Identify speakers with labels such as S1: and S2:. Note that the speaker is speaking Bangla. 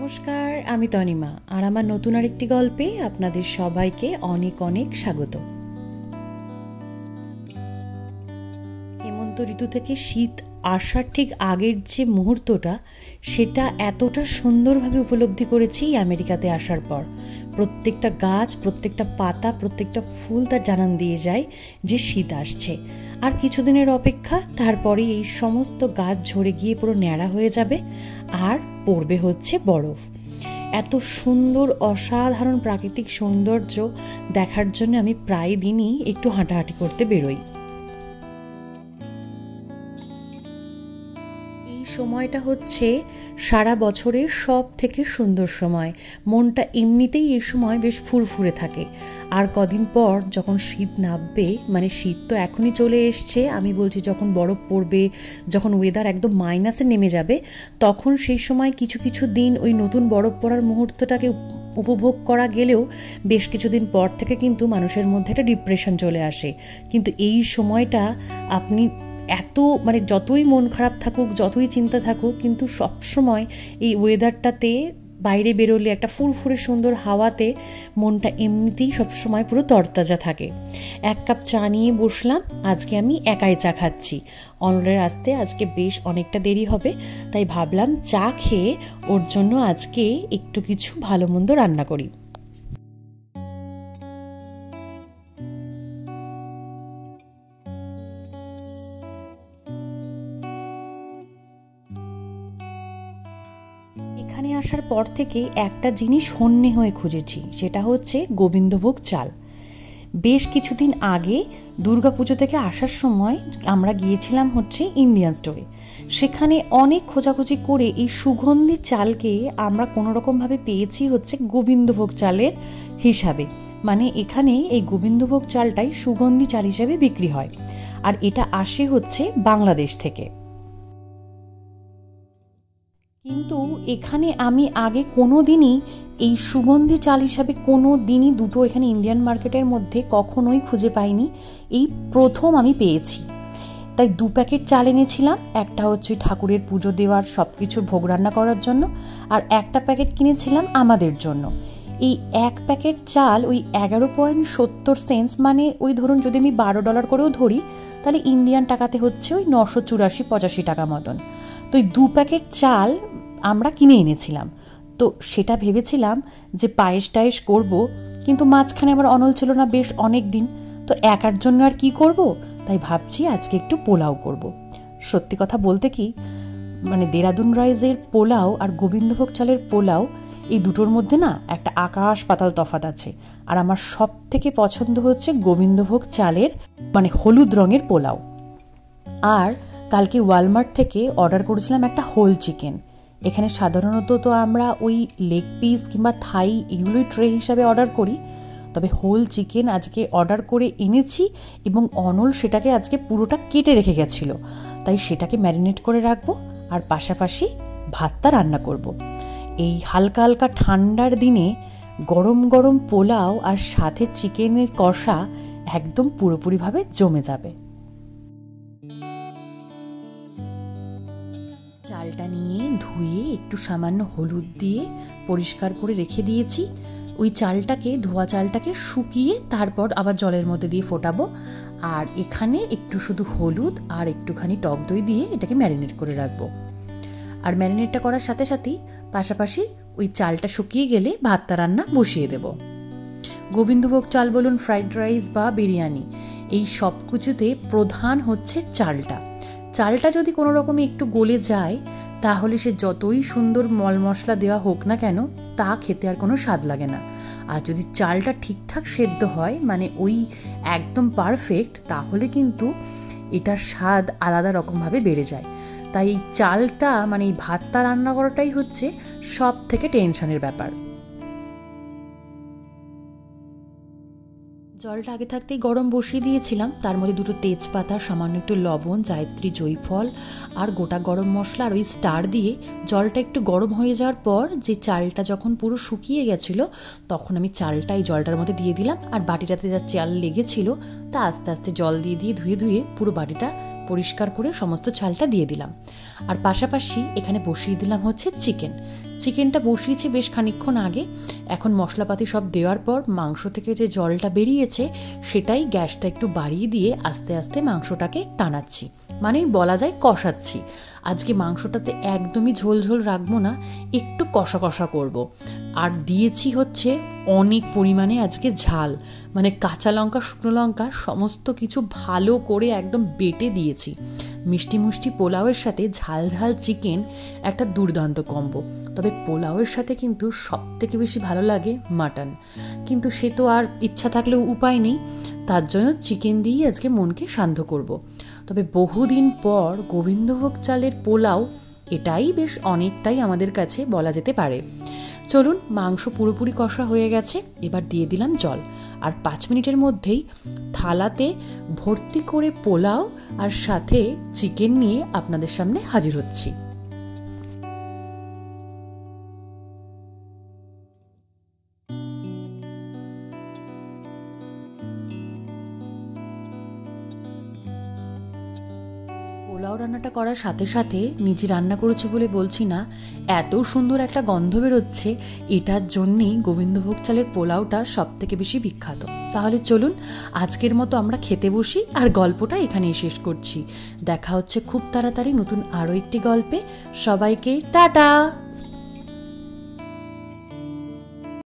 S1: নমস্কার, আমি তনিমা আর আমার নতুন আরেকটি গল্পে আপনাদের সবাইকে অনেক অনেক স্বাগত। হেমন্ত ঋতু থেকে শীত আসার ঠিক আগের যে মুহূর্তটা, সেটা এতটা সুন্দরভাবে উপলব্ধি করেছি আমেরিকাতে আসার পর। প্রত্যেকটা গাছ, প্রত্যেকটা পাতা, প্রত্যেকটা ফুল তার জানান দিয়ে যায় যে শীত আসছে। আর কিছুদিনের অপেক্ষা, তারপরে এই সমস্ত গাছ ঝরে গিয়ে পুরো ন্যাড়া হয়ে যাবে আর পড়বে হচ্ছে বরফ। এত সুন্দর অসাধারণ প্রাকৃতিক সৌন্দর্য দেখার জন্য আমি প্রায় দিনই একটু হাঁটাহাঁটি করতে বেরোই। এই সময়টা হচ্ছে সারা বছরের সব থেকে সুন্দর সময়। মনটা এমনিতেই এই সময় বেশ ফুরফুরে থাকে। আর কদিন পর যখন শীত নামবে, মানে শীত তো এখনই চলে এসছে, আমি বলছি যখন বরফ পড়বে, যখন ওয়েদার একদম মাইনাসে নেমে যাবে, তখন সেই সময় কিছু কিছু দিন ওই নতুন বরফ পড়ার মুহূর্তটাকে উপভোগ করা গেলেও বেশ কিছুদিন পর থেকে কিন্তু মানুষের মধ্যে একটা ডিপ্রেশন চলে আসে। কিন্তু এই সময়টা আপনি যতই মন খারাপ থাকুক, যতই চিন্তা থাকুক, কিন্তু সবসময় এই ওয়েদারটাতে বাইরে বেরোলে একটা ফুরফুরে সুন্দর হাওয়াতে মনটা এমনিতেই সবসময় পুরো তরতাজা থাকে। এক কাপ চা নিয়ে বসলাম। আজকে আমি একাই চা খাচ্ছি। অনলের আসতে আজকে বেশ অনেকটা দেরি হবে, তাই ভাবলাম চা খেয়ে ওর জন্য আজকে একটু কিছু ভালো মন্দ রান্না করি। এখানে আসার পর থেকে একটা জিনিস হন্যে হয়ে খুঁজেছি, সেটা হচ্ছে গোবিন্দভোগ চাল। বেশ কিছুদিন আগে দুর্গাপুজো থেকে আসার সময় আমরা গিয়েছিলাম হচ্ছে ইন্ডিয়ান স্টোরে। সেখানে অনেক খোঁজাখুঁজি করে এই সুগন্ধি চালকে আমরা কোনোরকমভাবে পেয়েছি হচ্ছে গোবিন্দভোগ চালের হিসাবে। মানে এখানে এই গোবিন্দভোগ চালটাই সুগন্ধি চাল হিসাবে বিক্রি হয়, আর এটা আসে হচ্ছে বাংলাদেশ থেকে। কিন্তু এখানে আমি আগে কোনো দিনই এই সুগন্ধি চাল হিসাবে কোনো দিনই দুটো এখানে ইন্ডিয়ান মার্কেটের মধ্যে কখনোই খুঁজে পাইনি। এই প্রথম আমি পেয়েছি। তাই 2 প্যাকেট চাল এনেছিলাম। একটা হচ্ছে ঠাকুরের পুজো দেওয়ার সব কিছু ভোগ রান্না করার জন্য, আর একটা প্যাকেট কিনেছিলাম আমাদের জন্য। এই এক প্যাকেট চাল ওই 11.70 মানে ওই ধরুন যদি আমি $12 করেও ধরি, তাহলে ইন্ডিয়ান টাকাতে হচ্ছে ওই 984-85 টাকা মতন। তো ওই 2 প্যাকেট চাল আমরা কিনে এনেছিলাম। তো সেটা ভেবেছিলাম যে পায়েস টায়েস করবো, কিন্তু মাঝখানে আবার অনল ছিল না বেশ অনেক দিন। তো একার জন্য আর কি করব, তাই ভাবছি আজকে একটু পোলাও করব। সত্যি কথা বলতে কি, মানে দেরাদুন রাইসের পোলাও আর গোবিন্দভোগ চালের পোলাও, এই দুটোর মধ্যে না একটা আকাশ পাতাল তফাৎ আছে। আর আমার সব থেকে পছন্দ হচ্ছে গোবিন্দভোগ চালের মানে হলুদ রঙের পোলাও। আর কালকে ওয়ালমার্ট থেকে অর্ডার করেছিলাম একটা হোল চিকেন। এখানে সাধারণত তো আমরা ওই লেগ পিস কিংবা থাই এগুলোই ট্রে হিসাবে অর্ডার করি, তবে হোল চিকেন আজকে অর্ডার করে এনেছি এবং অনল সেটাকে আজকে পুরোটা কেটে রেখে গেছিল। তাই সেটাকে ম্যারিনেট করে রাখবো আর পাশাপাশি ভাতটা রান্না করব। এই হালকা হালকা ঠান্ডার দিনে গরম গরম পোলাও আর সাথে চিকেনের কষা একদম পুরোপুরিভাবে জমে যাবে। চালটা নিয়ে ধুয়ে একটু সামান্য হলুদ দিয়ে পরিষ্কার করে রেখে দিয়েছি। ওই চালটাকে, ধোয়া চালটাকে শুকিয়ে তারপর আবার জলের মধ্যে দিয়ে ফোটাবো। আর এখানে একটু শুধু হলুদ আর একটুখানি টক দই দিয়ে এটাকে ম্যারিনেট করে রাখবো। আর ম্যারিনেটটা করার সাথে সাথেই পাশাপাশি ওই চালটা শুকিয়ে গেলে ভাতটা রান্না বসিয়ে দেব। গোবিন্দভোগ চাল বলুন, ফ্রাইড রাইস বা বিরিয়ানি, এই সব কিছুতে প্রধান হচ্ছে চালটা। চালটা যদি কোনো রকমে একটু গলে যায়, তাহলে সে যতই সুন্দর মল মশলা দেওয়া হোক না কেন, তা খেতে আর কোনো স্বাদ লাগে না। আর যদি চালটা ঠিকঠাক সেদ্ধ হয়, মানে ওই একদম পারফেক্ট, তাহলে কিন্তু এটার স্বাদ আলাদা রকমভাবে বেড়ে যায়। তাই এই চালটা মানে এই ভাতটা রান্না করাটাই হচ্ছে সব থেকে টেনশনের ব্যাপার। জলটা আগে থাকতেই গরম বসিয়ে দিয়েছিলাম। তার মধ্যে 2টো তেজপাতা, সামান্য একটু লবণ, জায়ত্রী, জয়ফল আর গোটা গরম মশলা আর ওই স্টার দিয়ে জলটা একটু গরম হয়ে যাওয়ার পর যে চালটা যখন পুরো শুকিয়ে গেছিল, তখন আমি চালটা এই জলটার মধ্যে দিয়ে দিলাম। আর বাটিটাতে যা চাল লেগেছিল তা আস্তে আস্তে জল দিয়ে দিয়ে ধুয়ে ধুয়ে পুরো বাটিটা পরিষ্কার করে সমস্ত চালটা দিয়ে দিলাম। আর পাশাপাশি এখানে বসিয়ে দিলাম হচ্ছে চিকেন। চিকেনটা বসিয়েছি বেশ খানিকক্ষণ আগে। এখন মশলাপাতি সব দেওয়ার পর মাংস থেকে যে জলটা বেরিয়েছে সেটাই গ্যাসটা একটু বাড়িয়ে দিয়ে আস্তে আস্তে মাংসটাকে টানাচ্ছি, মানে বলা যায় কষাচ্ছি। আজকে মাংসটাতে একদমই ঝোল ঝোল রাখবো না, একটু কষা কষা করব। আর দিয়েছি হচ্ছে অনেক পরিমাণে আজকে ঝাল, মানে কাঁচা লঙ্কা শুকনো লঙ্কা সমস্ত কিছু ভালো করে একদম বেটে দিয়েছি। মিষ্টি মিষ্টি পোলাওয়ের সাথে ঝাল ঝাল চিকেন একটা দুর্দান্ত কম্বো। তবে পোলাওয়ের সাথে কিন্তু সবথেকে বেশি ভালো লাগে মাটন, কিন্তু সে তো আর ইচ্ছা থাকলেও উপায় নেই, তার জন্য চিকেন দিয়েই আজকে মনকে শান্ত করব। তবে বহুদিন পর গোবিন্দভোগ চালের পোলাও, এটাই বেশ অনেকটাই আমাদের কাছে বলা যেতে পারে। চলুন, মাংস পুরোপুরি কষা হয়ে গেছে, এবার দিয়ে দিলাম জল। আর 5 মিনিটের মধ্যেই থালাতে ভর্তি করে পোলাও আর সাথে চিকেন নিয়ে আপনাদের সামনে হাজির হচ্ছি। পোলাও রান্নাটা করার সাথে সাথে নিজে রান্না করেছে বলে বলছি না, এত সুন্দর একটা গন্ধ বেরোচ্ছে, এটার জন্যেই গোবিন্দভোগ চালের পোলাওটা সব থেকে বেশি বিখ্যাত। তাহলে চলুন আজকের মতো আমরা খেতে বসি, আর গল্পটা এখানেই শেষ করছি। দেখা হচ্ছে খুব তাড়াতাড়ি নতুন আরও একটি গল্পে। সবাইকে টাটা।